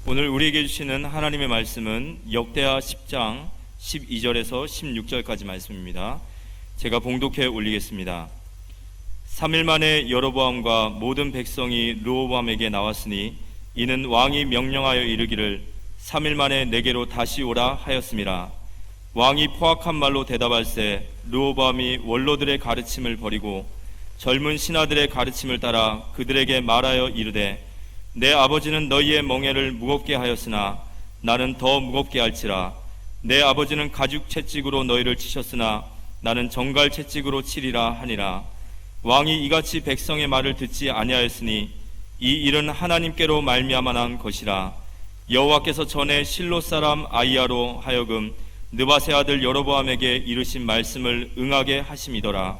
오늘 우리에게 주시는 하나님의 말씀은 역대하 10장 12절에서 16절까지 말씀입니다. 제가 봉독해 올리겠습니다. 3일 만에 여로보암과 모든 백성이 르호보암에게 나왔으니 이는 왕이 명령하여 이르기를 3일 만에 내게로 다시 오라 하였음이라. 왕이 포악한 말로 대답할세 르호보암이 원로들의 가르침을 버리고 젊은 신하들의 가르침을 따라 그들에게 말하여 이르되 내 아버지는 너희의 멍에를 무겁게 하였으나 나는 더 무겁게 할지라. 내 아버지는 가죽 채찍으로 너희를 치셨으나 나는 정갈 채찍으로 치리라 하니라. 왕이 이같이 백성의 말을 듣지 아니하였으니 이 일은 하나님께로 말미암아 난 것이라. 여호와께서 전에 실로 사람 아히야로 하여금 느밧의 아들 여로보암에게 이르신 말씀을 응하게 하심이더라.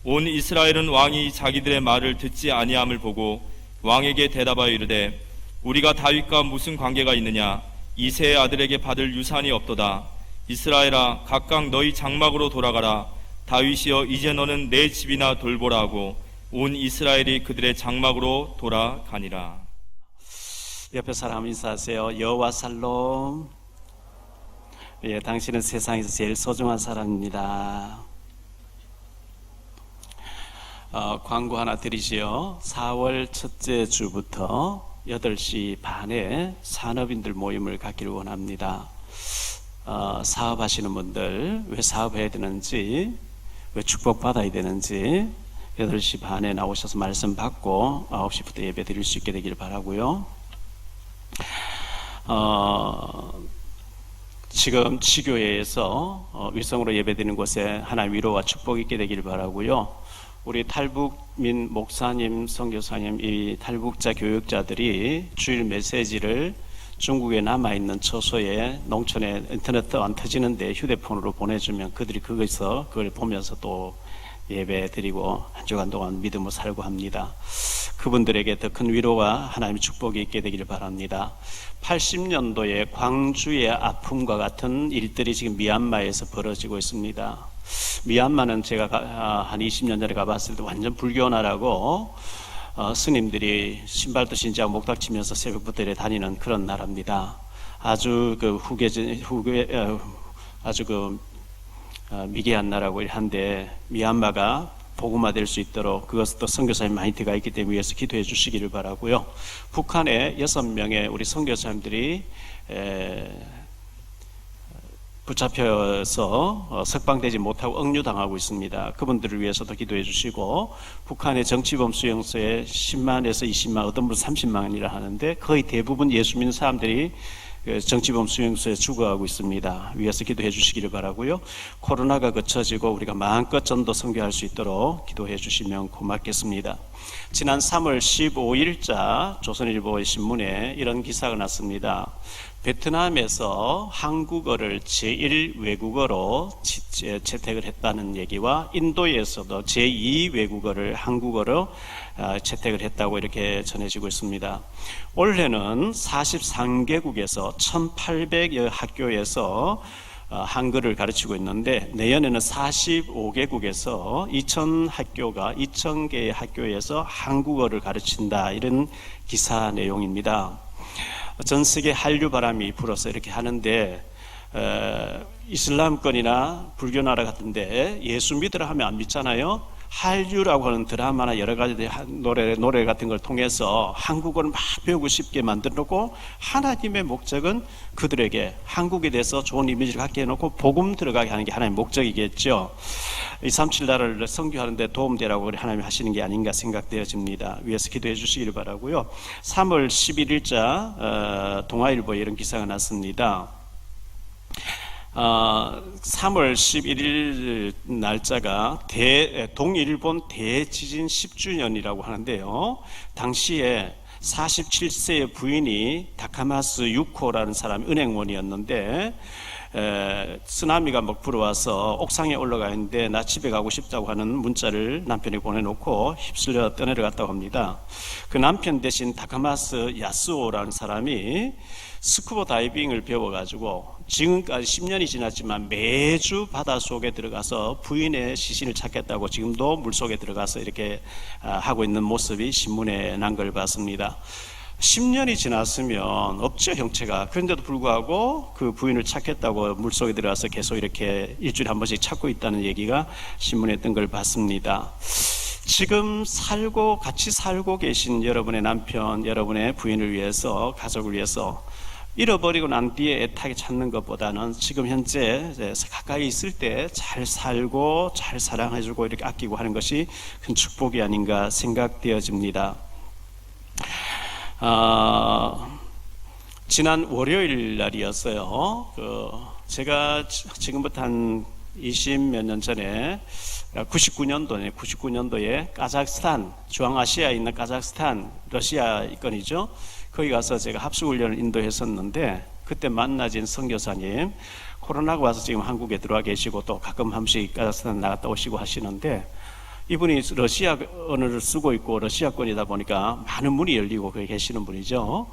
온 이스라엘은 왕이 자기들의 말을 듣지 아니함을 보고 왕에게 대답하여 이르되 우리가 다윗과 무슨 관계가 있느냐? 이새의 아들에게 받을 유산이 없도다. 이스라엘아, 각각 너희 장막으로 돌아가라. 다윗이여, 이제 너는 내 집이나 돌보라 하고 온 이스라엘이 그들의 장막으로 돌아가니라. 옆에 사람 인사하세요. 여호와 살롬. 예, 당신은 세상에서 제일 소중한 사람입니다. 광고 하나 드리지요. 4월 첫째 주부터 8시 반에 산업인들 모임을 갖기를 원합니다. 사업하시는 분들, 왜 사업해야 되는지, 왜 축복받아야 되는지 8시 반에 나오셔서 말씀 받고 9시부터 예배 드릴 수 있게 되기를 바라고요. 지금 지교회에서 위성으로 예배드리는 곳에 하나님 위로와 축복이 있게 되기를 바라고요. 우리 탈북민 목사님, 선교사님, 이 탈북자 교육자들이 주일 메시지를 중국에 남아있는 처소에 농촌에 인터넷도 안 터지는데 휴대폰으로 보내주면 그들이 거기서 그걸 보면서 또 예배 드리고 한 주간 동안 믿음으로 살고 합니다. 그분들에게 더 큰 위로와 하나님의 축복이 있게 되기를 바랍니다. 80년도에 광주의 아픔과 같은 일들이 지금 미얀마에서 벌어지고 있습니다. 미얀마는 제가 한 20년 전에 가봤을 때 완전 불교 나라고 스님들이 신발도 신자고 목닥치면서 새벽부터 이렇게 다니는 그런 나라입니다. 아주 미개한 나라고 한데 미얀마가 복음화될 수 있도록 그것도 선교사님 많이 들어가 있기 때문에 위해서 기도해 주시기를 바라고요. 북한에 6명의 우리 선교사님들이 붙잡혀서 석방되지 못하고 억류당하고 있습니다. 그분들을 위해서도 기도해 주시고, 북한의 정치범 수용소에 10만에서 20만, 어떤 분은 30만이라 하는데 거의 대부분 예수 믿는 사람들이 정치범 수용소에 죽어가고 있습니다. 위에서 기도해 주시기를 바라고요. 코로나가 그쳐지고 우리가 마음껏 전도 선교할 수 있도록 기도해 주시면 고맙겠습니다. 지난 3월 15일자 조선일보 신문에 이런 기사가 났습니다. 베트남에서 한국어를 제1 외국어로 채택을 했다는 얘기와 인도에서도 제2 외국어를 한국어로 채택을 했다고 이렇게 전해지고 있습니다. 올해는 43개국에서 1800여 학교에서 한글을 가르치고 있는데 내년에는 45개국에서 2000개의 학교에서 한국어를 가르친다, 이런 기사 내용입니다. 전 세계 한류 바람이 불어서 이렇게 하는데 이슬람권이나 불교 나라 같은데 예수 믿으라 하면 안 믿잖아요. 한류라고 하는 드라마나 여러 가지 노래 같은 걸 통해서 한국어를 막 배우고 싶게 만들어놓고, 하나님의 목적은 그들에게 한국에 대해서 좋은 이미지를 갖게 해놓고 복음 들어가게 하는 게 하나님의 목적이겠죠. 237 나라를 선교하는 데 도움되라고 하나님이 하시는 게 아닌가 생각되어집니다. 위에서 기도해 주시기를 바라고요. 3월 11일자 동아일보에 이런 기사가 났습니다. 3월 11일 날짜가 동일본 대지진 10주년이라고 하는데요. 당시에 47세의 부인이 다카마스 유코라는 사람이 은행원이었는데 쓰나미가 막 불어와서 옥상에 올라가 있는데 나 집에 가고 싶다고 하는 문자를 남편이 보내놓고 휩쓸려 떠내려갔다고 합니다. 그 남편 대신 다카마스 야스오라는 사람이 스쿠버 다이빙을 배워가지고 지금까지 10년이 지났지만 매주 바닷속에 들어가서 부인의 시신을 찾겠다고 지금도 물속에 들어가서 이렇게 하고 있는 모습이 신문에 난 걸 봤습니다. 10년이 지났으면 없죠, 형체가. 그런데도 불구하고 그 부인을 찾겠다고 물속에 들어가서 계속 이렇게 일주일에 한 번씩 찾고 있다는 얘기가 신문에 뜬 걸 봤습니다. 지금 같이 살고 계신 여러분의 남편, 여러분의 부인을 위해서, 가족을 위해서 잃어버리고 난 뒤에 애타게 찾는 것보다는 지금 현재 가까이 있을 때 잘 살고 잘 사랑해주고 이렇게 아끼고 하는 것이 큰 축복이 아닌가 생각되어집니다. 지난 월요일 날이었어요. 제가 지금부터 한 20몇 년 전에 99년도에 카자흐스탄, 중앙아시아에 있는 카자흐스탄, 러시아 이건이죠. 거기 가서 제가 합숙훈련을 인도했었는데 그때 만나진 선교사님, 코로나가 와서 지금 한국에 들어와 계시고 또 가끔 한 번씩 카자흐스탄 나갔다 오시고 하시는데 이분이 러시아 언어를 쓰고 있고 러시아권이다 보니까 많은 문이 열리고 거기 계시는 분이죠.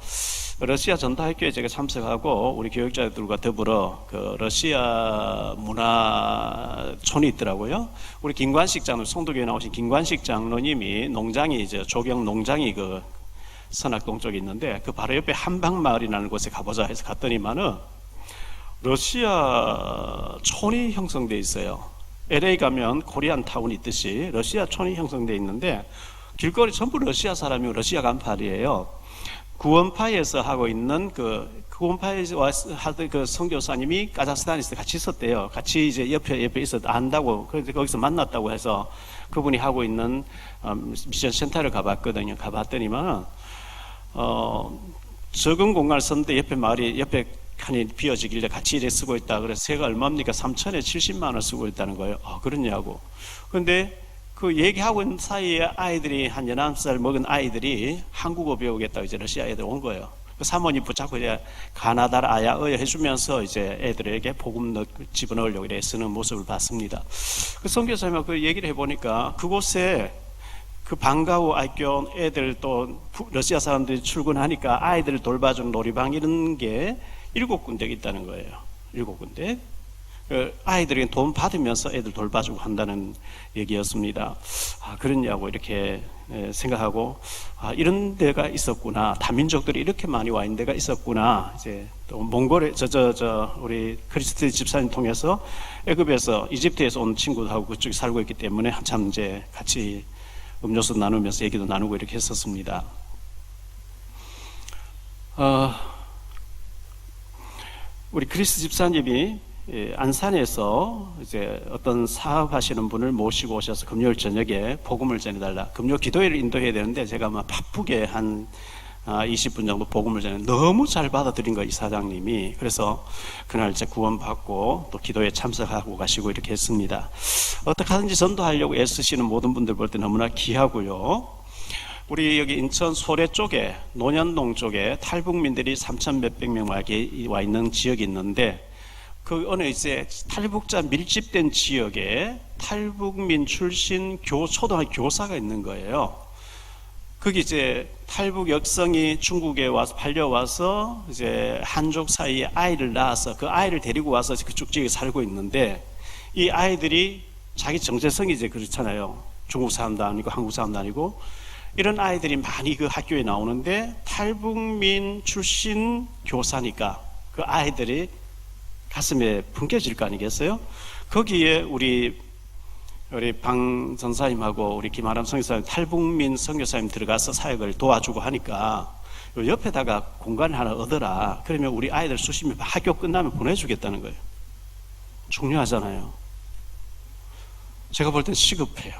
러시아 전도학교에 제가 참석하고 우리 교육자들과 더불어 그 러시아 문화촌이 있더라고요. 우리 김관식 장로, 송도교회 나오신 김관식 장로님이 농장이 이제 조경 농장이 그 선악동 쪽에 있는데 그 바로 옆에 한방마을이라는 곳에 가보자 해서 갔더니만은 러시아 촌이 형성돼 있어요. LA 가면 코리안 타운이 있듯이 러시아 촌이 형성돼 있는데 길거리 전부 러시아 사람이고 러시아 간판이에요. 구원파에서 하고 있는 구원파에서 하던 그 선교사님이 카자흐스탄에서 같이 있었대요. 같이 이제 옆에 있어 안다고. 그래서 거기서 만났다고 해서 그분이 하고 있는 미션 센터를 가봤거든요. 가봤더니만 적은 공간을 썼는데 옆에 칸이 비어지길래 같이 이래 쓰고 있다. 그래서 세가 얼마입니까? 3천에 70만 원 쓰고 있다는 거예요. 그러냐고. 그런데 그 얘기하고 있는 사이에 아이들이 한 11살 먹은 아이들이 한국어 배우겠다고 이제 러시아 애들 온 거예요. 그 사모님 붙잡고 이제 가나다라 아야어여 해주면서 이제 애들에게 복음 집어넣으려고 이래 쓰는 모습을 봤습니다. 그 선교사님과 그 얘기를 해보니까 그곳에 그 방과후 학교 애들 또 러시아 사람들이 출근하니까 아이들을 돌봐주는 놀이방 이런 게 7군데가 있다는 거예요. 7군데. 아이들이 돈 받으면서 애들 돌봐주고 한다는 얘기였습니다. 그러냐고 이렇게 생각하고 이런 데가 있었구나. 다민족들이 이렇게 많이 와 있는 데가 있었구나. 이제 또 몽골에 우리 크리스티 집사님 통해서 애굽에서 이집트에서 온 친구들하고 그쪽에 살고 있기 때문에 한참 이제 같이 음료수 나누면서 얘기도 나누고 이렇게 했었습니다. 우리 크리스 집사님이 안산에서 이제 어떤 사업하시는 분을 모시고 오셔서 금요일 저녁에 복음을 전해달라. 금요 기도회를 인도해야 되는데 제가 막 바쁘게 한 20분 정도 복음을 전해 너무 잘 받아들인 거예요, 이 사장님이. 그래서 그날 이제 구원받고 또 기도에 참석하고 가시고 이렇게 했습니다. 어떻게 하든지 전도하려고 애쓰시는 모든 분들 볼 때 너무나 귀하고요. 우리 여기 인천 소래 쪽에 논현동 쪽에 탈북민들이 3천 몇백 명 와 있는 지역이 있는데 그 어느 이제 탈북자 밀집된 지역에 탈북민 출신 초등학교 교사가 있는 거예요. 거기 이제 탈북 여성이 중국에 와서 팔려와서 이제 한족 사이에 아이를 낳아서 그 아이를 데리고 와서 그쪽 지역에 살고 있는데 이 아이들이 자기 정체성이 이제 그렇잖아요. 중국 사람도 아니고 한국 사람도 아니고 이런 아이들이 많이 그 학교에 나오는데 탈북민 출신 교사니까 그 아이들이 가슴에 붕괴질 거 아니겠어요? 거기에 우리 방 전사님하고 우리 김아람 선교사님 탈북민 선교사님 들어가서 사역을 도와주고 하니까 옆에다가 공간을 하나 얻어라. 그러면 우리 아이들 수십 명 학교 끝나면 보내주겠다는 거예요. 중요하잖아요. 제가 볼 땐 시급해요.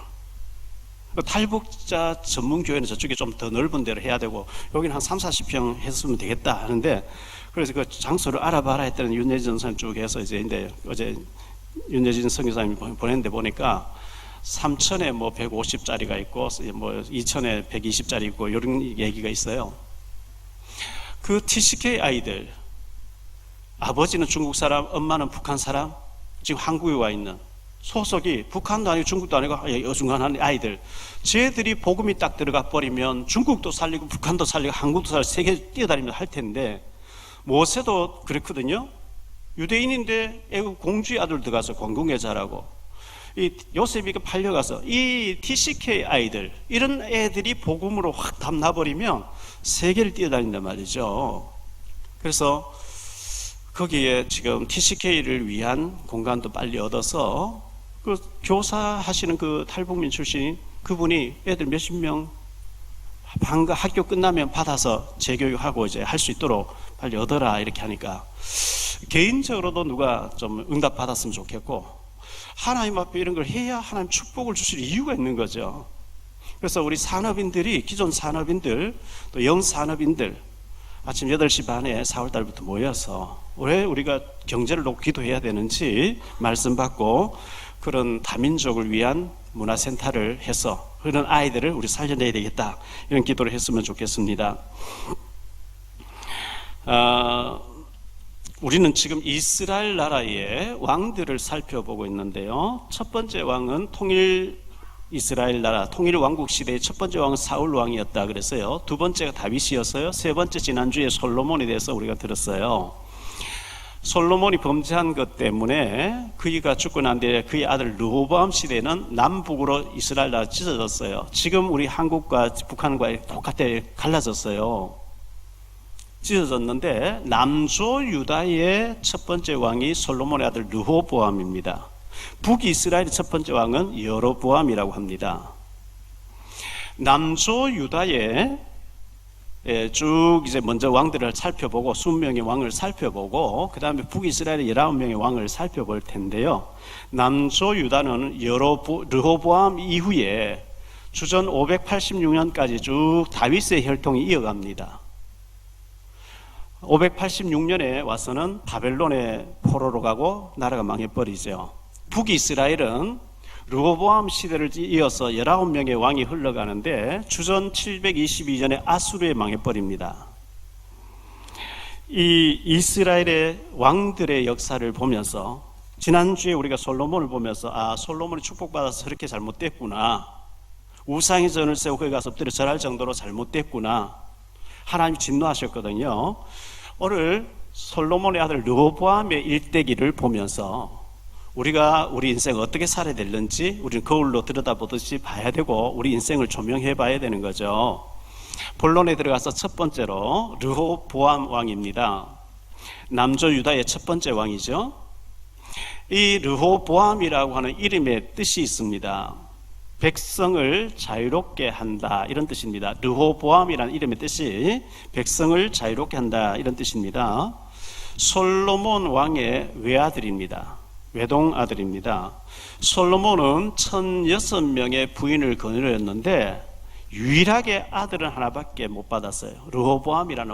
탈북자 전문교회는 저쪽에 좀 더 넓은 데로 해야 되고 여기는 한 30-40평 했으면 되겠다 하는데 그래서 그 장소를 알아봐라 했더니 윤예진 전사님 쪽에서 이제 어제 윤예진 선교사님이 보냈는데 보니까 3천에 뭐 150짜리가 있고 뭐 2천에 120짜리 있고 이런 얘기가 있어요. 그 TCK 아이들 아버지는 중국 사람, 엄마는 북한 사람, 지금 한국에 와 있는 소속이 북한도 아니고 중국도 아니고 어중간한 아이들 쟤들이 복음이 딱 들어가 버리면 중국도 살리고 북한도 살리고 한국도 살리고 세계 뛰어다니면서 할 텐데 모세도 그렇거든요. 유대인인데 애국 공주의 아들 들어가서 공공회 잘하고 이 요셉이 팔려가서 이 TCK 아이들, 이런 애들이 복음으로 확 담나버리면 세계를 뛰어다닌단 말이죠. 그래서 거기에 지금 TCK를 위한 공간도 빨리 얻어서 그 교사하시는 그 탈북민 출신인 그분이 애들 몇십 명 방과 학교 끝나면 받아서 재교육하고 이제 할 수 있도록 빨리 얻어라 이렇게 하니까 개인적으로도 누가 좀 응답 받았으면 좋겠고, 하나님 앞에 이런 걸 해야 하나님 축복을 주실 이유가 있는 거죠. 그래서 우리 산업인들이, 기존 산업인들 또 영산업인들 아침 8시 반에 4월 달부터 모여서 왜 우리가 경제를 놓고 기도해야 되는지 말씀 받고 그런 다민족을 위한 문화센터를 해서 그런 아이들을 우리 살려내야 되겠다, 이런 기도를 했으면 좋겠습니다. 우리는 지금 이스라엘 나라의 왕들을 살펴보고 있는데요. 첫 번째 왕은 통일 이스라엘 나라 통일 왕국 시대의 첫 번째 왕은 사울 왕이었다 그랬어요. 두 번째가 다윗이었어요. 세 번째 지난주에 솔로몬에 대해서 우리가 들었어요. 솔로몬이 범죄한 것 때문에 그이가 죽고 난 뒤에 그의 아들 르호보암 시대는 남북으로 이스라엘 나라가 찢어졌어요. 지금 우리 한국과 북한과 똑같아 갈라졌어요. 찢어졌는데 남조 유다의 첫 번째 왕이 솔로몬의 아들 르호보암입니다. 북이스라엘의 첫 번째 왕은 여로보암이라고 합니다. 남조 유다의 쭉 이제 먼저 왕들을 살펴보고 20명의 왕을 살펴보고 그 다음에 북이스라엘의 19명의 왕을 살펴볼 텐데요. 남조 유다는 르호보암 이후에 주전 586년까지 쭉 다윗의 혈통이 이어갑니다. 586년에 와서는 바벨론의 포로로 가고 나라가 망해버리죠. 북이스라엘은 르호보암 시대를 이어서 19명의 왕이 흘러가는데 주전 722년에 아수르에 망해버립니다. 이 이스라엘의 왕들의 역사를 보면서 지난주에 우리가 솔로몬을 보면서 솔로몬이 축복받아서 그렇게 잘못됐구나, 우상의 전을 세우고 거기 가서 엎드려 절할 정도로 잘못됐구나, 하나님이 진노하셨거든요. 오늘 솔로몬의 아들 르호보암의 일대기를 보면서 우리가 우리 인생을 어떻게 살아야 되는지 우리는 거울로 들여다보듯이 봐야 되고 우리 인생을 조명해 봐야 되는 거죠. 본론에 들어가서 첫 번째로 르호보암 왕입니다. 남조 유다의 첫 번째 왕이죠. 이 르호보암이라고 하는 이름의 뜻이 있습니다. 백성을 자유롭게 한다, 이런 뜻입니다. 르호보암이라는 이름의 뜻이 백성을 자유롭게 한다, 이런 뜻입니다. 솔로몬 왕의 외아들입니다. 외동아들입니다. 솔로몬은 1006명의 부인을 거느렸는데 유일하게 아들은 하나밖에 못 받았어요. 르호보암이라는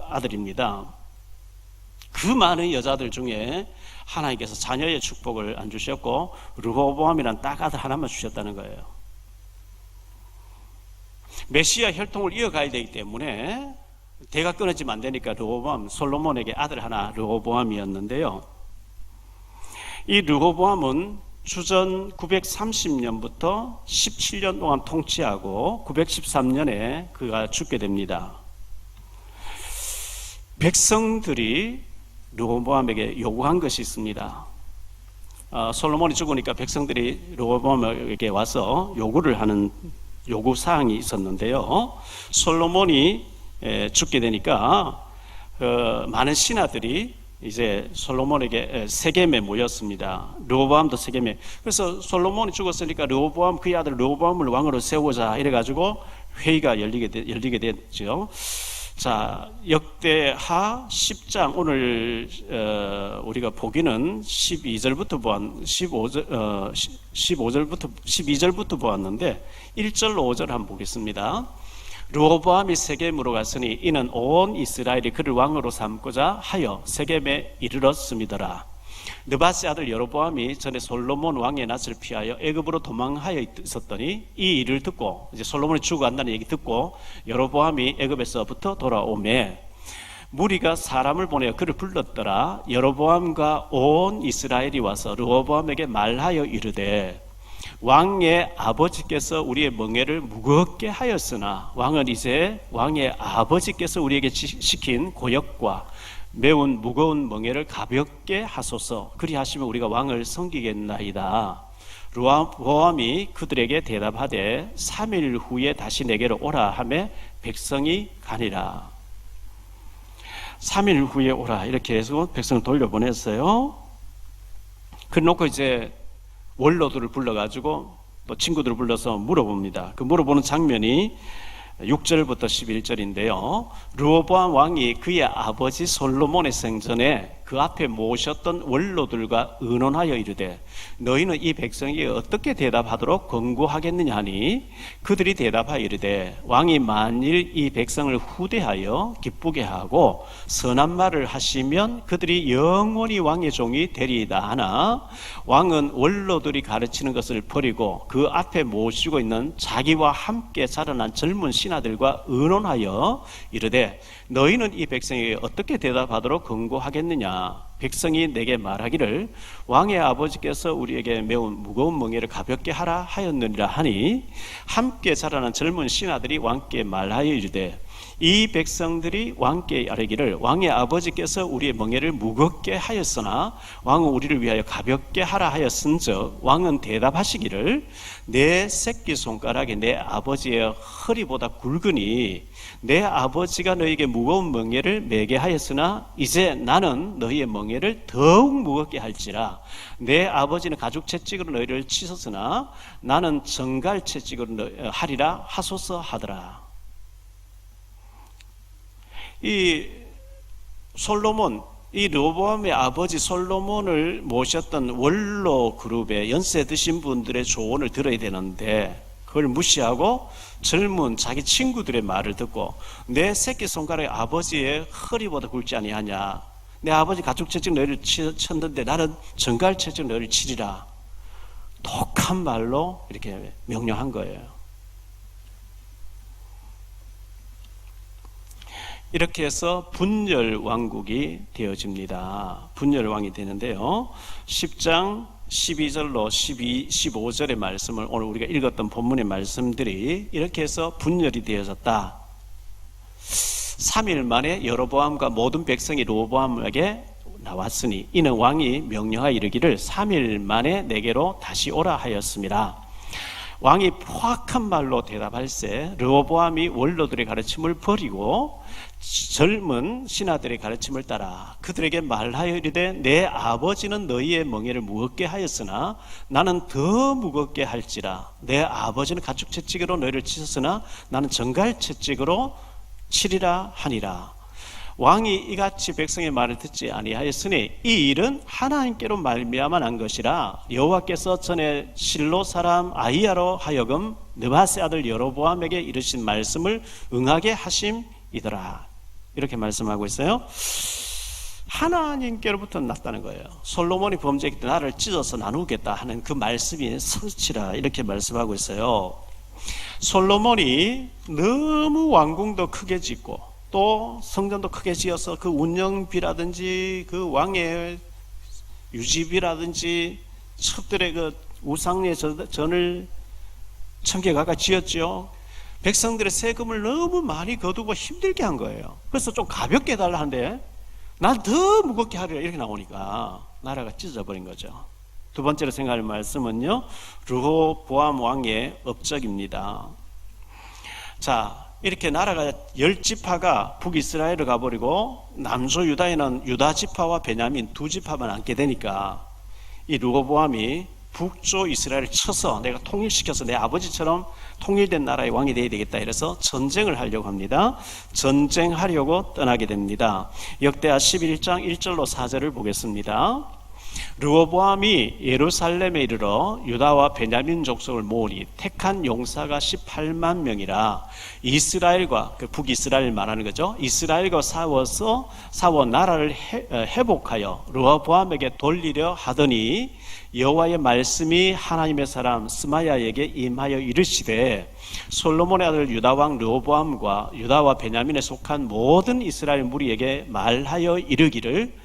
아들입니다. 그 많은 여자들 중에 하나님께서 자녀의 축복을 안 주셨고 르호보암이라는 딱 아들 하나만 주셨다는 거예요. 메시아 혈통을 이어가야 되기 때문에 대가 끊어지면 안 되니까 르호보암, 솔로몬에게 아들 하나 르호보암이었는데요. 이 르호보암은 주전 930년부터 17년 동안 통치하고 913년에 그가 죽게 됩니다. 백성들이 르호보암에게 요구한 것이 있습니다. 솔로몬이 죽으니까 백성들이 르호보암에게 와서 요구를 하는 요구사항이 있었는데요. 솔로몬이 죽게 되니까 많은 신하들이 이제 솔로몬에게 세겜에 모였습니다. 르호보암도 세겜에. 그래서 솔로몬이 죽었으니까 르호보암, 그의 아들 르호보암을 왕으로 세우자 이래가지고 회의가 열리게 됐죠. 자, 역대하 10장 오늘 우리가 보기는 12절부터 보았는데 1절로 5절 한번 보겠습니다. 르호보암이 세겜으로 갔으니 이는 온 이스라엘이 그를 왕으로 삼고자 하여 세겜에 이르렀음이더라. 느바스의 아들 여로보암이 전에 솔로몬 왕의 낯을 피하여 애굽으로 도망하여 있었더니 이 일을 듣고, 이제 솔로몬이 죽어간다는 얘기 듣고 여로보암이 애굽에서부터 돌아오매 무리가 사람을 보내어 그를 불렀더라. 여로보암과 온 이스라엘이 와서 르호보암에게 말하여 이르되 왕의 아버지께서 우리의 멍에를 무겁게 하였으나 왕은 이제 왕의 아버지께서 우리에게 시킨 고역과 매운 무거운 멍에를 가볍게 하소서. 그리하시면 우리가 왕을 섬기겠나이다. 르호보암이 그들에게 대답하되 3일 후에 다시 내게로 오라 하매 백성이 가니라. 3일 후에 오라 이렇게 해서 백성을 돌려보냈어요. 그래놓고 이제 원로들을 불러가지고 또 친구들을 불러서 물어봅니다. 그 물어보는 장면이 6절부터 11절인데요. 르호보암 왕이 그의 아버지 솔로몬의 생전에 그 앞에 모셨던 원로들과 의논하여 이르되 너희는 이 백성에게 어떻게 대답하도록 권고하겠느냐 하니 그들이 대답하여 이르되 왕이 만일 이 백성을 후대하여 기쁘게 하고 선한 말을 하시면 그들이 영원히 왕의 종이 되리이다 하나 왕은 원로들이 가르치는 것을 버리고 그 앞에 모시고 있는 자기와 함께 자라난 젊은 신하들과 의논하여 이르되 너희는 이 백성에게 어떻게 대답하도록 권고하겠느냐. 백성이 내게 말하기를 왕의 아버지께서 우리에게 매우 무거운 멍에를 가볍게 하라 하였느니라 하니 함께 자라난 젊은 신하들이 왕께 말하여 이르되 이 백성들이 왕께 아뢰기를 왕의 아버지께서 우리의 멍에를 무겁게 하였으나 왕은 우리를 위하여 가볍게 하라 하였은즉 왕은 대답하시기를 내 새끼손가락이 내 아버지의 허리보다 굵으니 내 아버지가 너에게 무거운 멍에를 매게 하였으나 이제 나는 너희의 멍에를 더욱 무겁게 할지라 내 아버지는 가죽 채찍으로 너희를 치셨으나 나는 정갈 채찍으로 하리라 하소서 하더라. 이 솔로몬, 이 르호보암의 아버지 솔로몬을 모셨던 원로 그룹의 연세 드신 분들의 조언을 들어야 되는데 그걸 무시하고 젊은 자기 친구들의 말을 듣고 내 새끼손가락이 아버지의 허리보다 굵지 아니하냐, 내 아버지 가죽채찍 너희를 쳤는데 나는 정갈채찍 너희를 치리라, 독한 말로 이렇게 명령한 거예요. 이렇게 해서 분열 왕국이 되어집니다. 분열 왕이 되는데요. 10장 12절로 15절의 말씀을 오늘 우리가 읽었던 본문의 말씀들이 이렇게 해서 분열이 되어졌다. 3일 만에 여로보암과 모든 백성이 르호보암에게 나왔으니 이는 왕이 명령하여 이르기를 3일 만에 내게로 다시 오라 하였습니다. 왕이 포악한 말로 대답할세 르호보암이 원로들의 가르침을 버리고 젊은 신하들의 가르침을 따라 그들에게 말하여 이르되 내 아버지는 너희의 멍에를 무겁게 하였으나 나는 더 무겁게 할지라. 내 아버지는 가죽채찍으로 너희를 치셨으나 나는 정갈채찍으로 치리라 하니라. 왕이 이같이 백성의 말을 듣지 아니하였으니 이 일은 하나님께로 말미암아 난 것이라 여호와께서 전에 실로 사람 아히야로 하여금 느바세 아들 여로보암에게 이르신 말씀을 응하게 하심이더라. 이렇게 말씀하고 있어요. 하나님께로부터 났다는 거예요. 솔로몬이 범죄했기 때 나를 찢어서 나누겠다 하는 그 말씀이 성취라 이렇게 말씀하고 있어요. 솔로몬이 너무 왕궁도 크게 짓고 또 성전도 크게 지어서 그 운영비라든지 그 왕의 유지비라든지 첩들의 그 우상의 전을 1000개 가까이 지었죠. 백성들의 세금을 너무 많이 거두고 힘들게 한 거예요. 그래서 좀 가볍게 해달라 하는데 난 더 무겁게 하리라 이렇게 나오니까 나라가 찢어져버린 거죠. 두 번째로 생각할 말씀은요, 르호보암 왕의 업적입니다. 자, 이렇게 나라가 10지파가 북이스라엘을 가버리고 남조 유다에는 유다 지파와 베냐민 두 지파만 남게 되니까 이 르호보암이 북조 이스라엘을 쳐서 내가 통일시켜서 내 아버지처럼 통일된 나라의 왕이 되어야 되겠다 이래서 전쟁을 하려고 합니다. 전쟁하려고 떠나게 됩니다. 역대하 11장 1절로 4절을 보겠습니다. 르호보암이 예루살렘에 이르러 유다와 베냐민 족속을 모으니 택한 용사가 18만 명이라 이스라엘과 그 북이스라엘 말하는 거죠. 이스라엘과 싸워 나라를 회복하여 르호보암에게 돌리려 하더니 여호와의 말씀이 하나님의 사람 스마야에게 임하여 이르시되 솔로몬의 아들 유다 왕 르호보암과 유다와 베냐민에 속한 모든 이스라엘 무리에게 말하여 이르기를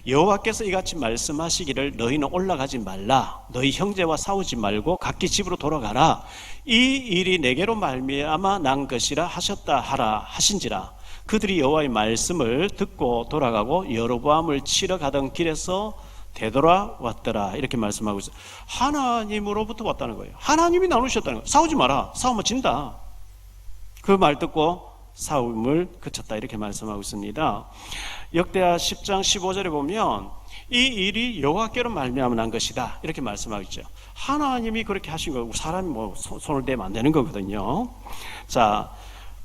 여호와께서 이같이 말씀하시기를 너희는 올라가지 말라, 너희 형제와 싸우지 말고 각기 집으로 돌아가라, 이 일이 내게로 말미암아 난 것이라 하셨다 하라 하신지라. 그들이 여호와의 말씀을 듣고 돌아가고 여로보암을 치러 가던 길에서 되돌아왔더라 이렇게 말씀하고 있어요. 하나님으로부터 왔다는 거예요. 하나님이 나누셨다는 거예요. 싸우지 마라. 싸우면 진다. 그 말 듣고 싸움을 그쳤다 이렇게 말씀하고 있습니다. 역대하 10장 15절에 보면 이 일이 여호와께로 말미암아 난 것이다 이렇게 말씀하고 있죠. 하나님이 그렇게 하신 거고 사람이 뭐 손을 대면 안 되는 거거든요. 자,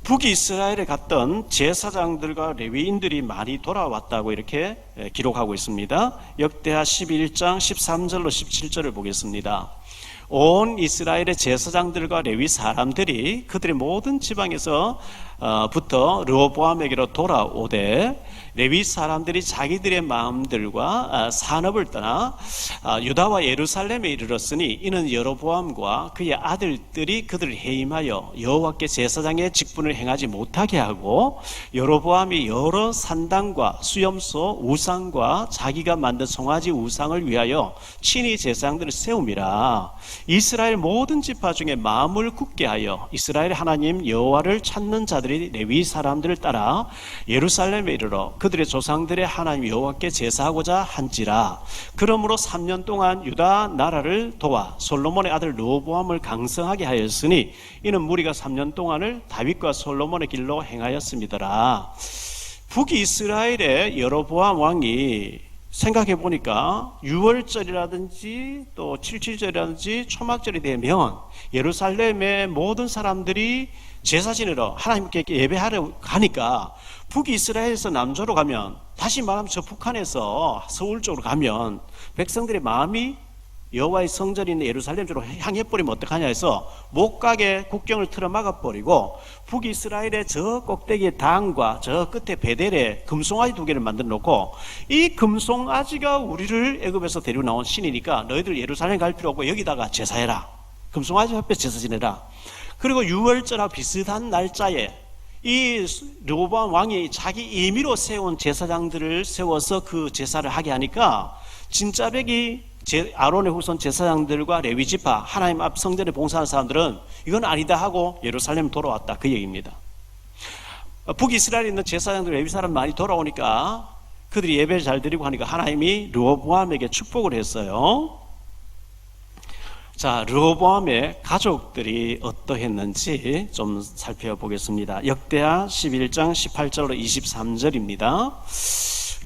북이스라엘에 갔던 제사장들과 레위인들이 많이 돌아왔다고 이렇게 기록하고 있습니다. 역대하 11장 13절로 17절을 보겠습니다. 온 이스라엘의 제사장들과 레위 사람들이 그들의 모든 지방에서 부터 르호보암에게로 돌아오되 레위 사람들이 자기들의 마음들과 산업을 떠나 유다와 예루살렘에 이르렀으니 이는 여로보암과 그의 아들들이 그들을 해임하여 여호와께 제사장의 직분을 행하지 못하게 하고 여로보암이 여러 산당과 수염소 우상과 자기가 만든 송아지 우상을 위하여 친히 제사장들을 세움이라. 이스라엘 모든 지파 중에 마음을 굳게 하여 이스라엘 하나님 여호와를 찾는 자들이 레위 사람들을 따라 예루살렘에 이르러 그들의 조상들의 하나님 여호와께 제사하고자 한지라. 그러므로 3년 동안 유다 나라를 도와 솔로몬의 아들 르호보암을 강성하게 하였으니 이는 무리가 3년 동안을 다윗과 솔로몬의 길로 행하였음이더라. 북이스라엘의 여로보암 왕이 생각해 보니까 6월절이라든지 또 77절이라든지 초막절이 되면 예루살렘의 모든 사람들이 제사 지내러 하나님께 예배하러 가니까 북이스라엘에서 남조로 가면, 다시 말하면 저 북한에서 서울 쪽으로 가면 백성들의 마음이 여호와의 성전이 있는 예루살렘 쪽으로 향해 버리면 어떡하냐 해서 못 가게 국경을 틀어 막아 버리고 북이스라엘의 저 꼭대기에 단과 저 끝에 베델에 금송아지 2개를 만들어 놓고, 이 금송아지가 우리를 애굽에서 데리고 나온 신이니까 너희들 예루살렘 갈 필요 없고 여기다가 제사해라. 금송아지 앞에 제사 지내라. 그리고 6월절하고 비슷한 날짜에 이 르호보암 왕이 자기 임의로 세운 제사장들을 세워서 그 제사를 하게 하니까 진짜백이 아론의 후손 제사장들과 레위 지파 하나님 앞 성전에 봉사하는 사람들은 이건 아니다 하고 예루살렘 돌아왔다 그 얘기입니다. 북이스라엘에 있는 제사장들 레위 사람 많이 돌아오니까 그들이 예배를 잘 드리고 하니까 하나님이 르호보암에게 축복을 했어요. 자, 르호보암의 가족들이 어떠했는지 좀 살펴보겠습니다. 역대하 11장 18절로 23절입니다.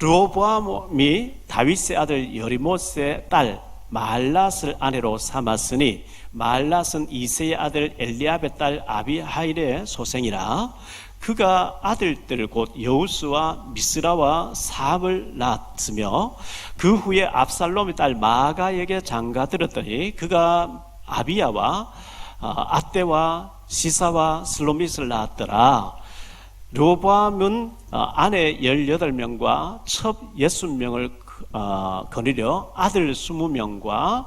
르호보암이 다윗의 아들 여리못의 딸 말랏을 아내로 삼았으니 말랏은 이새의 아들 엘리압의 딸 아비하일의 소생이라. 그가 아들들 곧 여우스와 미스라와 사압을 낳았으며 그 후에 압살롬의 딸 마가에게 장가들었더니 그가 아비야와 아떼와 시사와 슬로밋을 낳았더라. 르호보암은 아내 18명과 첩 60명을 거느려 아들 20명과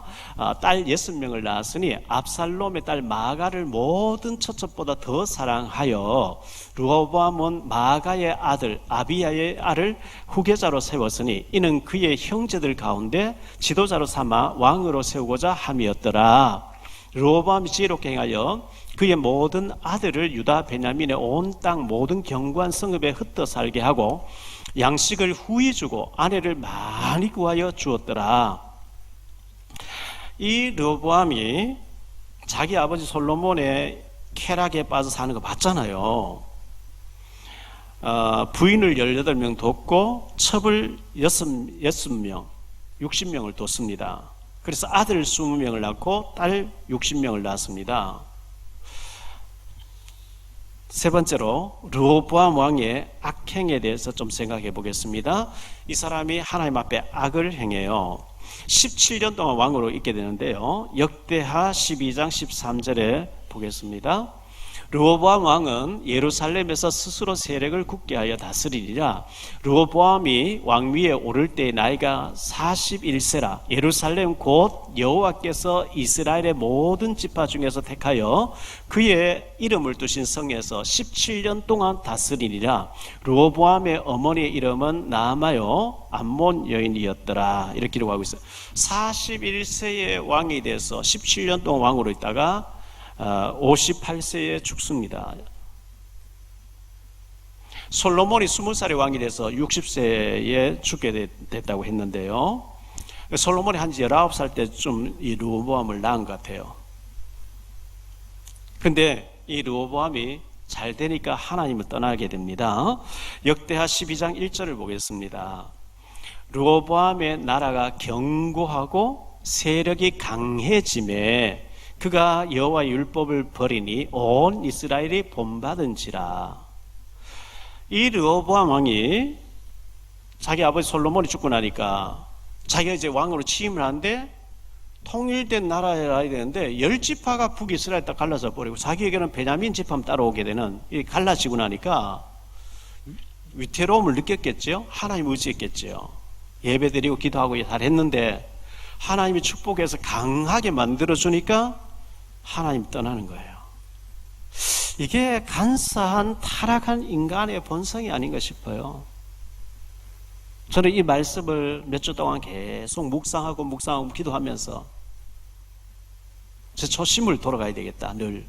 딸 60명을 낳았으니 압살롬의 딸 마가를 모든 처첩보다 더 사랑하여 르호보암은 마가의 아들 아비야의 아를 후계자로 세웠으니 이는 그의 형제들 가운데 지도자로 삼아 왕으로 세우고자 함이었더라. 르호보암이 지혜롭게 행하여 그의 모든 아들을 유다 베냐민의 온 땅 모든 견고한 성읍에 흩어 살게 하고 양식을 후히 주고 아내를 많이 구하여 주었더라. 이 르호보암이 자기 아버지 솔로몬의 쾌락에 빠져 사는 거 봤잖아요. 부인을 18명 뒀고 첩을 60명 60명을 뒀습니다. 그래서 아들 20명을 낳고 딸 60명을 낳았습니다. 세 번째로 르호보암 왕의 악행에 대해서 좀 생각해 보겠습니다. 이 사람이 하나님 앞에 악을 행해요. 17년 동안 왕으로 있게 되는데요. 역대하 12장 13절에 보겠습니다. 르호보암 왕은 예루살렘에서 스스로 세력을 굳게 하여 다스리니라. 르호보암이 왕위에 오를 때 나이가 41세라. 예루살렘 곧 여호와께서 이스라엘의 모든 지파 중에서 택하여 그의 이름을 두신 성에서 17년 동안 다스리니라. 르호보암의 어머니의 이름은 나아마요 암몬 여인이었더라. 이렇게 기록하고 있어요. 41세의 왕이 돼서 17년 동안 왕으로 있다가 58세에 죽습니다. 솔로몬이 20살의 왕이 돼서 60세에 죽게 됐다고 했는데요. 솔로몬이 한 19살 때쯤 이 르호보암을 낳은 것 같아요. 근데 이 르호보암이 잘 되니까 하나님을 떠나게 됩니다. 역대하 12장 1절을 보겠습니다. 르호보암의 나라가 견고하고 세력이 강해짐에 그가 여호와의 율법을 버리니 온 이스라엘이 본받은지라. 이 르호보암 왕이 자기 아버지 솔로몬이 죽고 나니까 자기가 이제 왕으로 취임을 하는데 통일된 나라여야 되는데 10지파가 북이스라엘 딱 갈라져 버리고 자기에게는 베냐민 지파만 따라오게 되는, 이 갈라지고 나니까 위태로움을 느꼈겠죠. 하나님 의지했겠죠. 예배드리고 기도하고 잘했는데 하나님이 축복해서 강하게 만들어주니까 하나님 떠나는 거예요. 이게 간사한 타락한 인간의 본성이 아닌가 싶어요. 저는 이 말씀을 몇 주 동안 계속 묵상하고 기도하면서 제 초심을 돌아가야 되겠다. 늘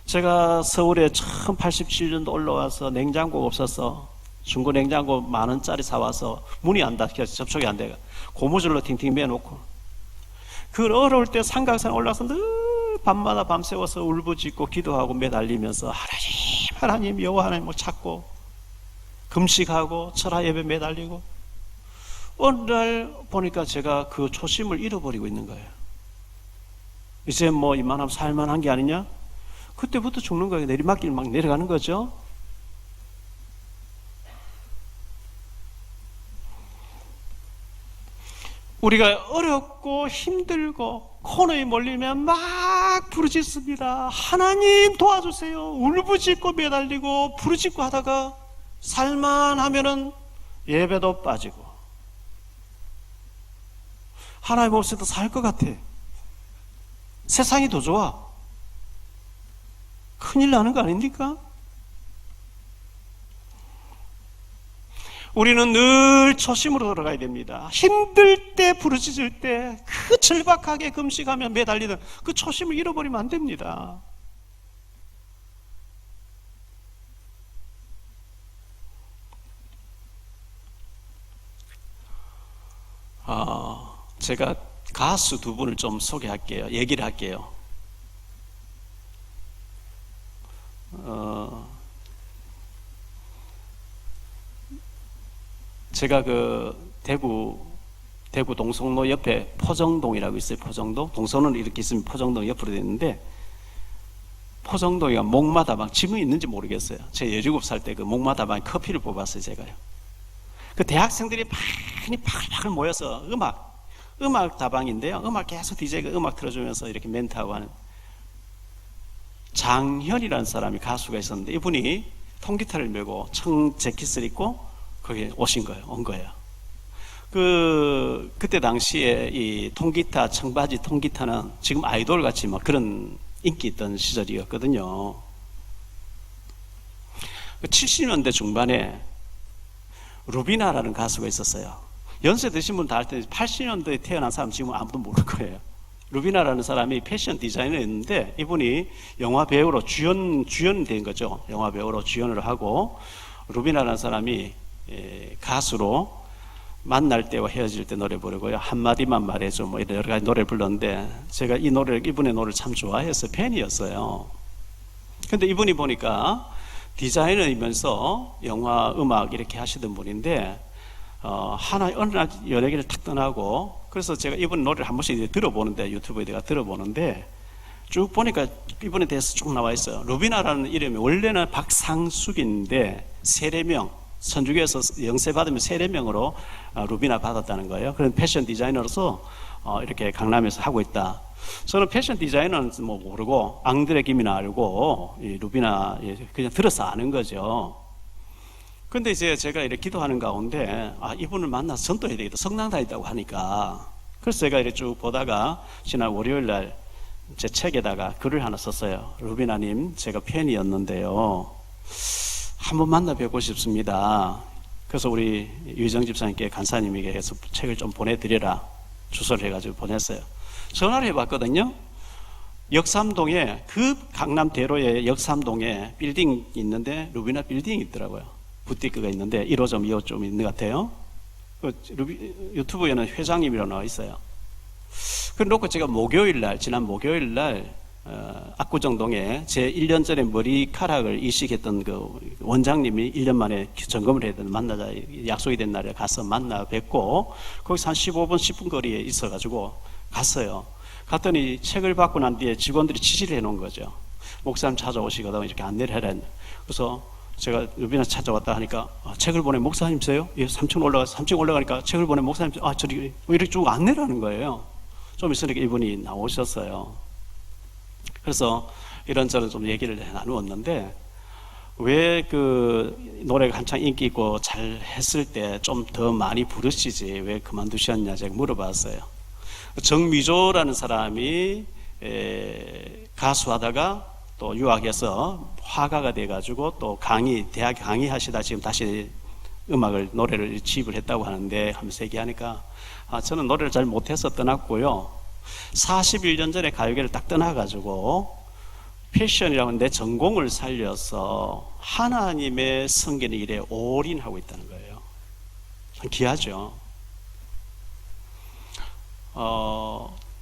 제가 서울에 처음 87년도 올라와서 냉장고가 없어서 중고 냉장고 10,000원짜리 사와서 문이 안 닫혀서 접촉이 안 돼가 고무줄로 팅팅 매놓고, 그 어려울 때 삼각산 올라서 늘 밤마다 밤새워서 울부짖고 기도하고 매달리면서 하나님 여호와 하나님을 찾고 금식하고 철야 예배 매달리고, 어느 날 보니까 제가 그 초심을 잃어버리고 있는 거예요. 이제 뭐 이만하면 살만한 게 아니냐? 그때부터 죽는 거예요. 내리막길 막 내려가는 거죠. 우리가 어렵고 힘들고 코너에 몰리면 막 부르짖습니다. 하나님 도와주세요. 울부짖고 매달리고 부르짖고 하다가 살만하면은 예배도 빠지고, 하나님 없이도 살 것 같아. 세상이 더 좋아. 큰일 나는 거 아닙니까? 우리는 늘 초심으로 돌아가야 됩니다. 힘들 때 부르짖을 때 그 절박하게 금식하며 매달리던 그 초심을 잃어버리면 안 됩니다. 제가 가수 두 분을 좀 소개할게요. 얘기를 할게요. 제가 그 대구 동성로 옆에 포정동이라고 있어요. 포정동. 동성로는 이렇게 있으면 포정동 옆으로 되어 있는데, 포정동이가 목마다방, 지금 있는지 모르겠어요. 제가 17살 때 그 목마다방에 커피를 뽑았어요, 제가요. 그 대학생들이 많이 파글파글 모여서 음악 다방인데요. 음악 계속 DJ가 음악 틀어주면서 이렇게 멘트하고 하는 장현이라는 사람이 가수가 있었는데, 이분이 통기타를 메고 청 재킷을 입고 거기에 온 거예요. 그때 당시에 이 통기타, 청바지 통기타는 지금 아이돌 같이 막 그런 인기 있던 시절이었거든요. 70년대 중반에 루비나라는 가수가 있었어요. 연세 드신 분 다 알 텐데 80년대에 태어난 사람 지금 아무도 모를 거예요. 루비나라는 사람이 패션 디자이너였는데, 이분이 영화 배우로 주연된 거죠. 영화 배우로 주연을 하고, 루비나라는 사람이 가수로 만날 때와 헤어질 때 노래 부르고요. 한마디만 말해줘 뭐 여러 가지 노래 불렀는데, 제가 이분의 노래를 참 좋아해서 팬이었어요. 근데 이분이 보니까 디자이너이면서 영화 음악 이렇게 하시던 분인데, 어느 날 연예계를 탁 떠나고, 그래서 제가 이분 노래를 한 번씩 들어보는데, 유튜브에 내가 들어보는데, 쭉 보니까 이분에 대해서 쭉 나와 있어요. 루비나라는 이름이 원래는 박상숙인데, 세례명, 선주교에서 영세 받으면 세례명으로 루비나 받았다는 거예요. 그런 패션 디자이너로서 이렇게 강남에서 하고 있다. 저는 패션 디자이너는 뭐 모르고 앙드레 김이나 알고 이 루비나 그냥 들어서 아는 거죠. 근데 이제 제가 이렇게 기도하는 가운데 이분을 만나서 전도해야 되겠다. 성당 다닌다고 하니까. 그래서 제가 이렇게 쭉 보다가 지난 월요일 날 제 책에다가 글을 하나 썼어요. 루비나님, 제가 팬이었는데요, 한번 만나 뵙고 싶습니다. 그래서 우리 유희정 집사님께 간사님에게 해서 책을 좀 보내드려라 주소를 해가지고 보냈어요. 전화를 해봤거든요. 역삼동에, 그 강남 대로에 역삼동에 빌딩 있는데 루비나 빌딩이 있더라고요. 부티크가 있는데 1호점 2호점 있는 것 같아요. 유튜브에는 회장님이라고 나와 있어요. 그래 놓고 제가 지난 목요일 날 압구정동에 제 1년 전에 머리카락을 이식했던 그 원장님이 1년 만에 점검을 해야 되는 만나자 약속이 된 날에 가서 만나 뵙고 거기서 한 15분 10분 거리에 있어가지고 갔어요. 갔더니 책을 받고 난 뒤에 직원들이 지시를 해놓은 거죠. 목사님 찾아오시거든 이렇게 안내를 해라. 그래서 제가 유빈아 찾아왔다 하니까 책을 보내 목사님이세요? 예, 3층 올라가니까 책을 보내 목사님 저리 이렇게 쭉 안내를 하는 거예요. 좀 있으니까 이분이 나오셨어요. 그래서 이런저런 좀 얘기를 나누었는데 왜 그 노래가 한창 인기 있고 잘 했을 때 좀 더 많이 부르시지 왜 그만두셨냐 제가 물어봤어요. 정미조라는 사람이 가수하다가 또 유학해서 화가가 돼가지고 또 대학 강의하시다 지금 다시 노래를 지입을 했다고 하는데 하면서 얘기하니까 저는 노래를 잘 못해서 떠났고요. 41년 전에 가요계를 딱 떠나가지고 패션이라고 내 전공을 살려서 하나님의 섬기는 일에 올인하고 있다는 거예요. 참 귀하죠.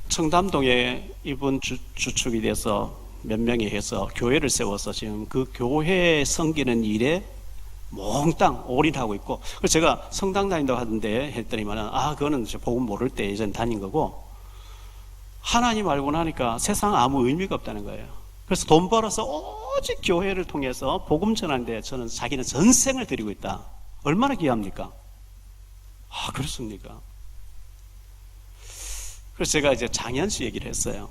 청담동에 이분 주축이 돼서 몇 명이 해서 교회를 세워서 지금 그 교회 섬기는 일에 몽땅 올인하고 있고, 그래서 제가 성당 다닌다고 하던데 했더니만은 그거는 복음 모를 때 예전 다닌 거고 하나님 알고 나니까 세상 아무 의미가 없다는 거예요. 그래서 돈 벌어서 오직 교회를 통해서 복음 전하는데 저는 자기는 전생을 드리고 있다. 얼마나 귀합니까? 그렇습니까? 그래서 제가 이제 장현 씨 얘기를 했어요.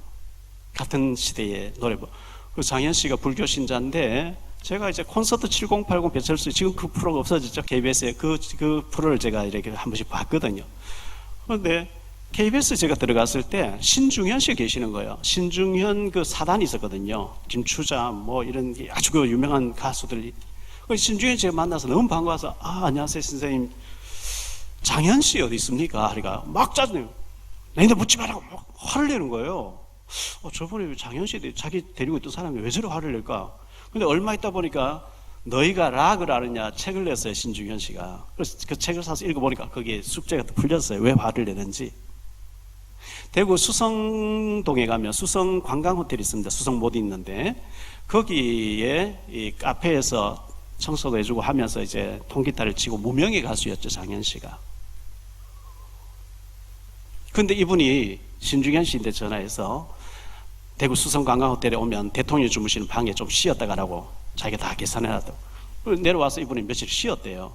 같은 시대의 노래부. 그 장현 씨가 불교 신자인데 제가 이제 콘서트 7080 배철수 지금 그 프로가 없어졌죠. KBS에 그 프로를 제가 이렇게 한 번씩 봤거든요. 그런데 KBS 제가 들어갔을 때 신중현 씨가 계시는 거예요. 신중현 그 사단이 있었거든요. 김추자 뭐 이런 아주 그 유명한 가수들이. 신중현 제가 만나서 너무 반가워서 안녕하세요 선생님, 장현 씨 어디 있습니까? 그러니까 막 짜증내요. 너희들 묻지 말라고 막 화를 내는 거예요. 저번에 장현 씨 자기 데리고 있던 사람이 왜 저렇게 화를 낼까? 근데 얼마 있다 보니까 너희가 락을 아느냐 책을 냈어요. 신중현 씨가. 그래서 그 책을 사서 읽어보니까 거기에 숙제가 풀렸어요. 왜 화를 내는지. 대구 수성동에 가면 수성 관광호텔이 있습니다. 수성 못 있는데 거기에 이 카페에서 청소도 해주고 하면서 이제 통기타를 치고 무명의 가수였죠. 장현 씨가. 근데 이분이 신중현 씨한테 전화해서 대구 수성 관광호텔에 오면 대통령이 주무시는 방에 좀 쉬었다 가라고 자기가 다 계산해놨다고. 내려와서 이분이 며칠 쉬었대요.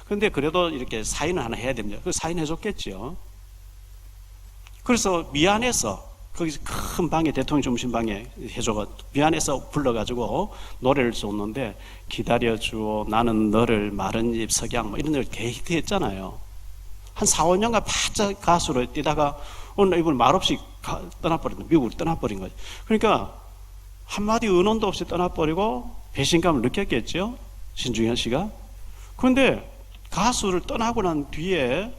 근데 그래도 이렇게 사인을 하나 해야 됩니다. 그 사인 해줬겠죠. 그래서 미안해서 거기서 큰 방에 대통령 주무신 방에 해줘가 미안해서 불러가지고 노래를 줬는데 기다려주오 나는 너를 마른 잎 석양 뭐 이런 노래를 히트했잖아요. 한 4, 5년간 바짝 가수로 뛰다가 오늘 이분 말없이 떠나버렸다. 미국으로 떠나버린 거죠. 그러니까 한마디 의논도 없이 떠나버리고 배신감을 느꼈겠죠. 신중현 씨가. 그런데 가수를 떠나고 난 뒤에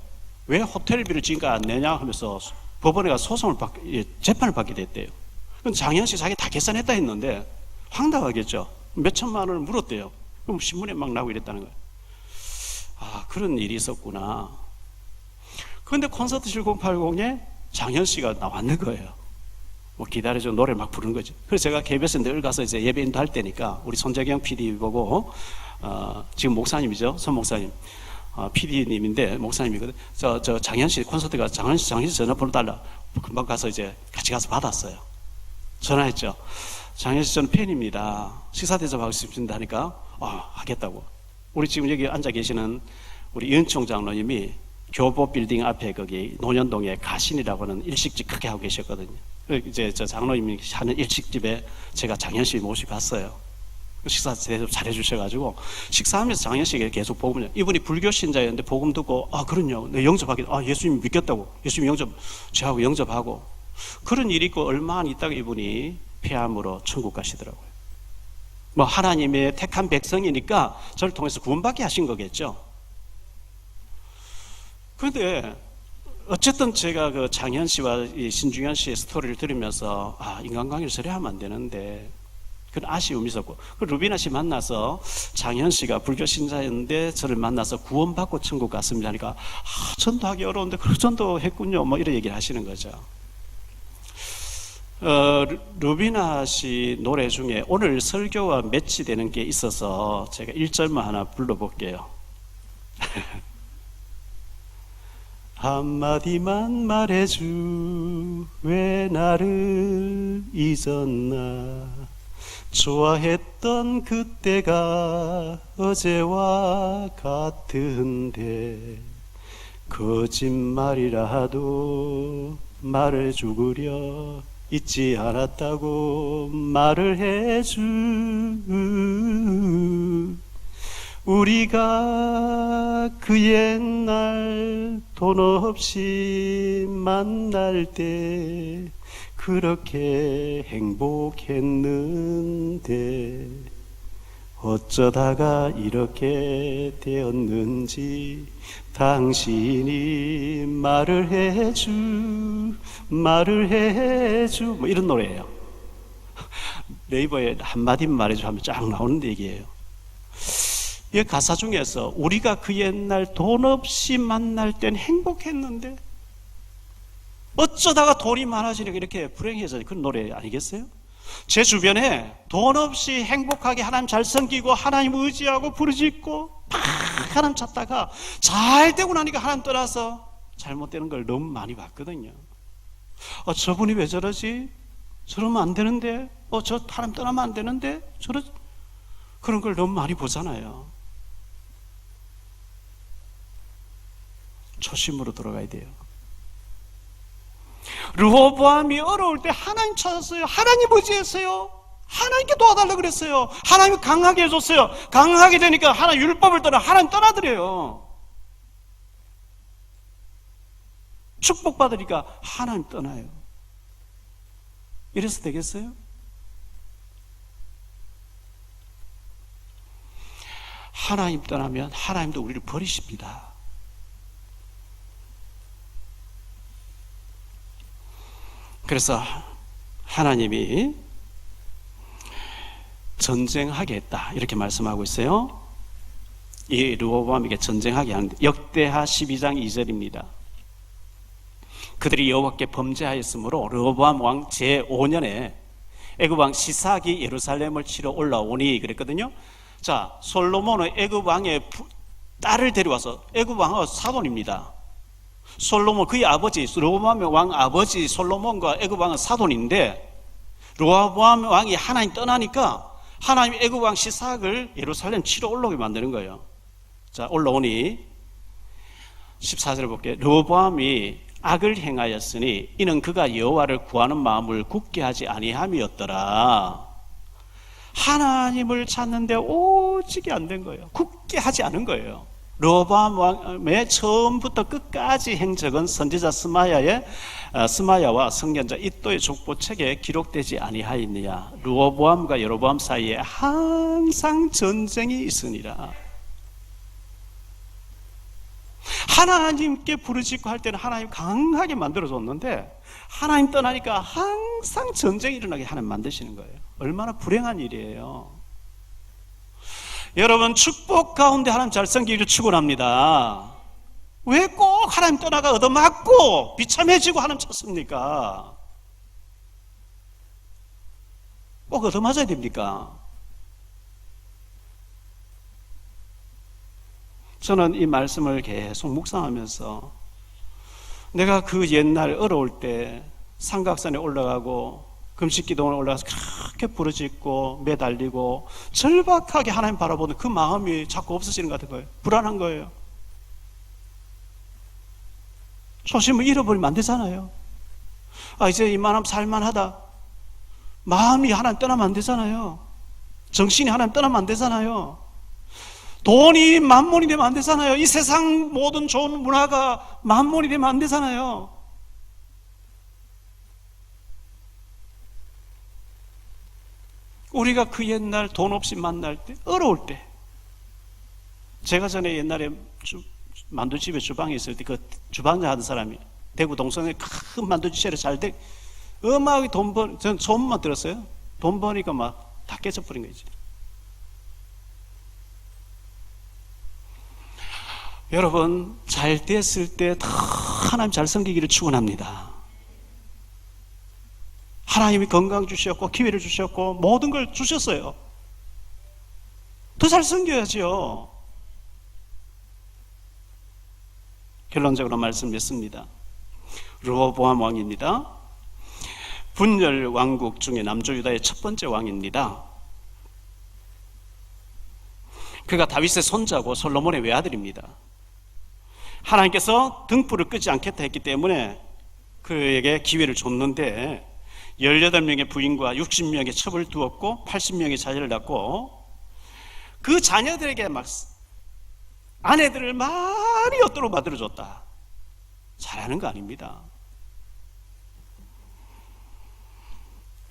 왜 호텔비를 지금까지 안 내냐 하면서 법원에 가서 재판을 받게 됐대요. 그럼 장현 씨 자기 다 계산했다 했는데 황당하겠죠. 몇 천만 원을 물었대요. 그럼 신문에 막 나오고 이랬다는 거예요. 그런 일이 있었구나. 그런데 콘서트 7080에 장현 씨가 나왔는 거예요. 뭐 기다려줘 노래 막 부르는 거죠. 그래서 제가 KBS에 늘 가서 이제 예배인도 할 때니까 우리 손재경 PD 보고 지금 목사님이죠. 선 목사님. PD님인데 목사님이거든. 저 장현 씨 콘서트 가 장현 씨 전화번호 달라. 금방 가서 이제 같이 가서 받았어요. 전화했죠. 장현 씨 저는 팬입니다. 식사 대접하고 싶습니다 하니까 하겠다고. 우리 지금 여기 앉아 계시는 우리 이은총 장로님이 교보 빌딩 앞에 거기 논현동에 가신이라고 하는 일식집 크게 하고 계셨거든요. 이제 저 장로님이 하는 일식집에 제가 장현 씨 모시고 갔어요. 식사 대접 잘해 주셔가지고 식사하면서 장현 씨에게 계속 복음을, 이분이 불교 신자였는데 복음 듣고 그럼요, 내 영접하게 예수님 믿겠다고 예수님 저하고 영접하고 그런 일이 있고 얼마 안 있다가 이분이 폐암으로 천국 가시더라고요. 뭐 하나님의 택한 백성이니까 저를 통해서 구원받게 하신 거겠죠. 그런데 어쨌든 제가 그 장현 씨와 이 신중현 씨의 스토리를 들으면서 인간관계를 저래 하면 안 되는데 그런 아쉬움이 있었고, 그 루비나 씨 만나서 장현 씨가 불교 신자였는데 저를 만나서 구원받고 천국 갔습니다 하니까 전도하기 어려운데 그 전도했군요, 뭐 이런 얘기를 하시는 거죠. 루비나 씨 노래 중에 오늘 설교와 매치되는 게 있어서 제가 1절만 하나 불러볼게요. 한마디만 말해주, 왜 나를 잊었나. 좋아했던 그때가 어제와 같은데 거짓말이라도 말을 죽으려 잊지 않았다고 말을 해주. 우리가 그 옛날 돈 없이 만날 때 그렇게 행복했는데 어쩌다가 이렇게 되었는지 당신이 말을 해주 뭐 이런 노래예요. 네이버에 한마디만 말해줘 하면 쫙 나오는 얘기예요. 이 가사 중에서 우리가 그 옛날 돈 없이 만날 땐 행복했는데 어쩌다가 돈이 많아지니까 이렇게 불행해져. 그런 노래 아니겠어요? 제 주변에 돈 없이 행복하게 하나님 잘 섬기고 하나님 의지하고 부르짖고 막 하나님 찾다가 잘 되고 나니까 하나님 떠나서 잘못되는 걸 너무 많이 봤거든요. 저분이 왜 저러지? 저러면 안 되는데, 저 하나님 떠나면 안 되는데, 그런 걸 너무 많이 보잖아요. 초심으로 돌아가야 돼요. 르호보암이 어려울 때 하나님 찾았어요. 하나님 의지했어요. 하나님께 도와달라고 그랬어요. 하나님이 강하게 해줬어요. 강하게 되니까 하나님 율법을 떠나 하나님 떠나더래요. 축복받으니까 하나님 떠나요. 이래서 되겠어요? 하나님 떠나면 하나님도 우리를 버리십니다. 그래서 하나님이 전쟁하게 했다 이렇게 말씀하고 있어요. 이 르호보암에게 전쟁하게 하는데 역대하 12장 2절입니다. 그들이 여호와께 범죄하였으므로 르호보암 왕 제5년에 애굽 왕 시삭이 예루살렘을 치러 올라오니 그랬거든요. 자, 솔로몬은 애굽 왕의 딸을 데려와서 애굽 왕은 사돈입니다. 솔로몬 그의 아버지 르호보암 왕 아버지 솔로몬과 애굽 왕은 사돈인데 르호보암 왕이 하나님 떠나니까 하나님 애굽 왕 시삭을 예루살렘 치러 올라오게 만드는 거예요. 자, 올라오니 14절을 볼게요. 르호보암이 악을 행하였으니 이는 그가 여호와를 구하는 마음을 굳게 하지 아니함이었더라. 하나님을 찾는데 오직이 안 된 거예요. 굳게 하지 않은 거예요. 르호보암 왕의 처음부터 끝까지 행적은 선지자 스마야와 선견자 이또의 족보책에 기록되지 아니하였느냐. 르호보암과 여로보암 사이에 항상 전쟁이 있으니라. 하나님께 부르짖고 할 때는 하나님 강하게 만들어줬는데 하나님 떠나니까 항상 전쟁이 일어나게 하나님 만드시는 거예요. 얼마나 불행한 일이에요. 여러분 축복 가운데 하나님 잘 섬기기를 축원합니다. 왜 꼭 하나님 떠나가 얻어맞고 비참해지고 하나님 찾습니까? 꼭 얻어맞아야 됩니까? 저는 이 말씀을 계속 묵상하면서 내가 그 옛날 어려울 때 삼각산에 올라가고 금식기도원에 올라가서 그렇게 부르짖고 매달리고 절박하게 하나님 바라보는 그 마음이 자꾸 없어지는 것 같은 거예요. 불안한 거예요. 초심을 잃어버리면 안 되잖아요. 이제 이만하면 살만하다. 마음이 하나님 떠나면 안 되잖아요. 정신이 하나님 떠나면 안 되잖아요. 돈이 만몬이 되면 안 되잖아요. 이 세상 모든 좋은 문화가 만몬이 되면 안 되잖아요. 우리가 그 옛날 돈 없이 만날 때, 어려울 때, 제가 전에 옛날에 만두집에 주방에 있을 때 그 주방장 하던 사람이 대구 동성에 큰 만두집에 잘 돼, 어마하게 돈 번, 전 소문만 들었어요. 돈 버니까 막 다 깨져버린 거지. 여러분, 잘 됐을 때 다 하나님 잘 섬기기를 축원합니다. 하나님이 건강 주셨고 기회를 주셨고 모든 걸 주셨어요. 더 잘 섬겨야죠. 결론적으로 말씀 맺습니다. 르호보암 왕입니다. 분열 왕국 중에 남조 유다의 첫 번째 왕입니다. 그가 다윗의 손자고 솔로몬의 외아들입니다. 하나님께서 등불을 끄지 않겠다 했기 때문에 그에게 기회를 줬는데 18명의 부인과 60명의 첩을 두었고 80명의 자녀를 낳고 그 자녀들에게 막 아내들을 많이 엿도록 만들어줬다. 잘하는 거 아닙니다.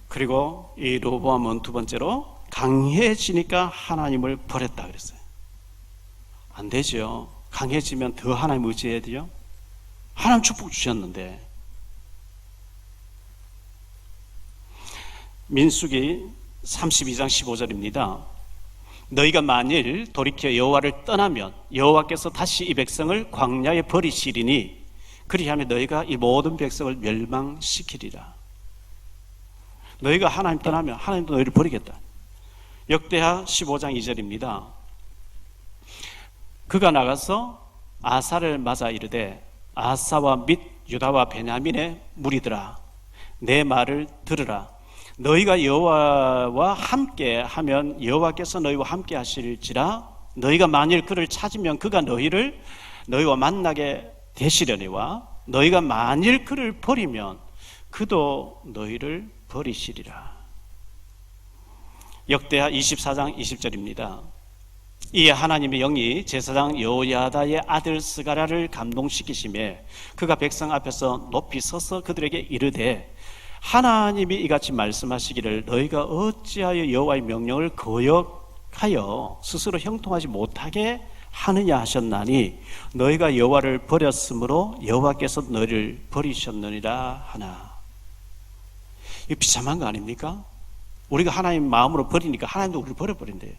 그리고 이 르호보암은 두 번째로 강해지니까 하나님을 버렸다 그랬어요. 안 되죠. 강해지면 더 하나님 의지해야 돼요. 하나님 축복 주셨는데. 민수기 32장 15절입니다. 너희가 만일 돌이켜 여호와를 떠나면 여호와께서 다시 이 백성을 광야에 버리시리니 그리하면 너희가 이 모든 백성을 멸망시키리라. 너희가 하나님 떠나면 하나님도 너희를 버리겠다. 역대하 15장 2절입니다. 그가 나가서 아사를 맞아 이르되 아사와 및 유다와 베냐민의 무리들아 내 말을 들으라. 너희가 여호와와 함께 하면 여호와께서 너희와 함께 하실지라. 너희가 만일 그를 찾으면 그가 너희와 만나게 되시려니와 너희가 만일 그를 버리면 그도 너희를 버리시리라. 역대하 24장 20절입니다. 이에 하나님의 영이 제사장 여호야다의 아들 스가랴를 감동시키심에 그가 백성 앞에서 높이 서서 그들에게 이르되 하나님이 이같이 말씀하시기를 너희가 어찌하여 여호와의 명령을 거역하여 스스로 형통하지 못하게 하느냐 하셨나니 너희가 여호와를 버렸으므로 여호와께서 너희를 버리셨느니라 하나. 이거 비참한 거 아닙니까? 우리가 하나님 마음으로 버리니까 하나님도 우리를 버려버린대요.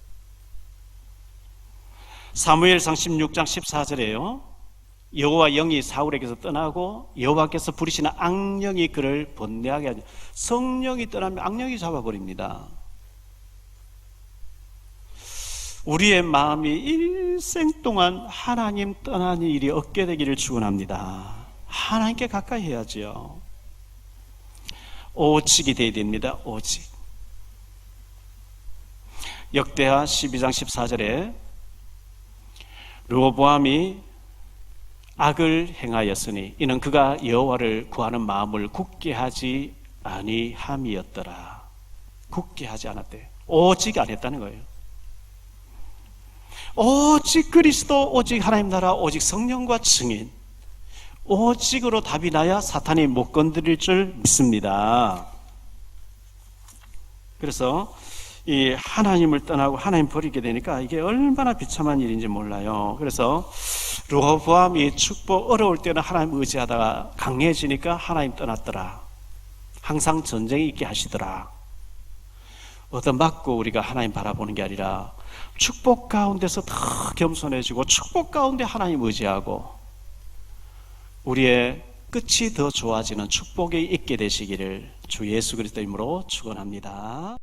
사무엘상 16장 14절에요. 여호와 영이 사울에게서 떠나고 여호와께서 부리시는 악령이 그를 번뇌하게 하죠. 성령이 떠나면 악령이 잡아버립니다. 우리의 마음이 일생 동안 하나님 떠나는 일이 없게 되기를 축원합니다. 하나님께 가까이 해야지요. 오직이 되어야 됩니다. 오직. 역대하 12장 14절에 르호보암이 악을 행하였으니 이는 그가 여호와를 구하는 마음을 굳게 하지 아니함이었더라. 굳게 하지 않았대. 오직 안 했다는 거예요. 오직 그리스도, 오직 하나님 나라, 오직 성령과 증인, 오직으로 답이 나야 사탄이 못 건드릴 줄 믿습니다. 그래서 이 하나님을 떠나고 하나님 버리게 되니까 이게 얼마나 비참한 일인지 몰라요. 그래서 르호보암이 축복 어려울 때는 하나님 의지하다가 강해지니까 하나님 떠났더라. 항상 전쟁이 있게 하시더라. 얻어맞고 우리가 하나님 바라보는 게 아니라 축복 가운데서 더 겸손해지고 축복 가운데 하나님 의지하고 우리의 끝이 더 좋아지는 축복이 있게 되시기를 주 예수 그리스도 이름으로 축원합니다.